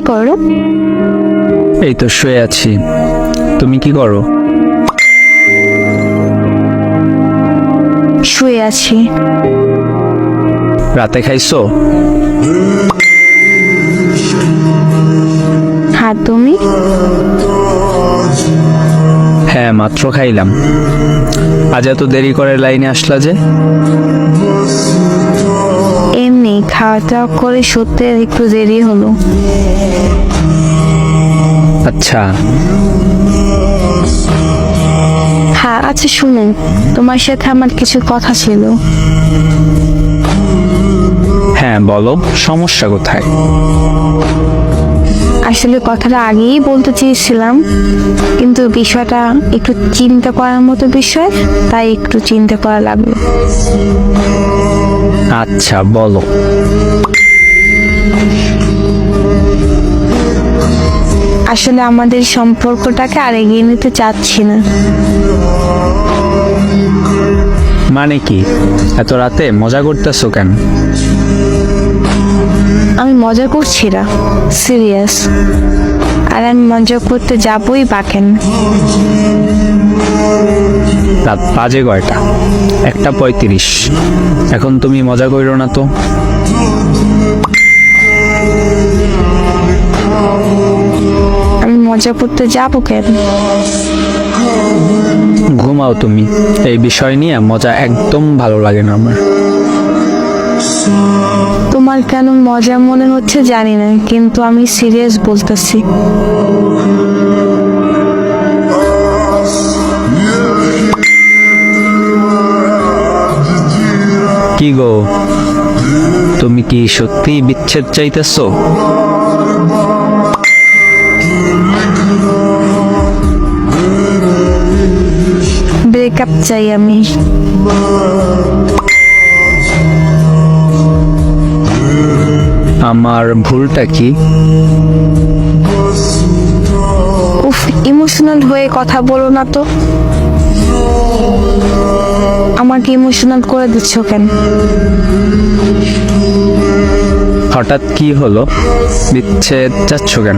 করো? এই তো শুয়ে আছি। তুমি কি করো? শুয়ে আছি। রাতে খাইছো? হ্যাঁ, তুমি? হ্যাঁ, মাত্র খাইলাম। আজ এত দেরি করে লাইনে আসলা যে? এমনি খাওয়া দাওয়া করে সত্যি একটু দেরি হলো। আচ্ছা। হ্যাঁ, আচ্ছা শুনো, তোমার সাথে আমার কিছু কথা ছিল। হ্যাঁ বলো, সমস্যা কোথায়? আসলে কথাটা আগেই বলতে চেয়েছিলাম, কিন্তু বিষয়টা একটু চিন্তা করার মতো বিষয়, তাই একটু চিন্তা করা লাগলো। আচ্ছা বলো। আসলে আমাদের সম্পর্কটাকে আর এগিয়ে নিতে চাচ্ছি না। মানে কি? এত রাতে মজা করতেছো কেন? আমি মজা করছি না, সিরিয়াস। আর আমি মজা করতে যাবই বা কেন? রাত বাজে কয়টা? 1:35। এখন তুমি মজা করো না তো। আমি মজা করতে যাবো কেন? ঘুমাও তুমি। এই বিষয় নিয়ে মজা একদম ভালো লাগে না আমার। তোমার কেন মজা মনে হচ্ছে জানি না, কিন্তু আমি সিরিয়াস বলতেছি। কি গো, তুমি কি সত্যি বিচ্ছেদ চাইতেছো? ব্রেকআপ চাই আমি। আমার ভুলটা কি? উফ, ইমোশনাল হয়ে কথা বলো না তো। আমাকে ইমোশনাল করে দিচ্ছ কেন? হঠাৎ কি হলো? বিচ্ছেদ চাচ্ছ কেন?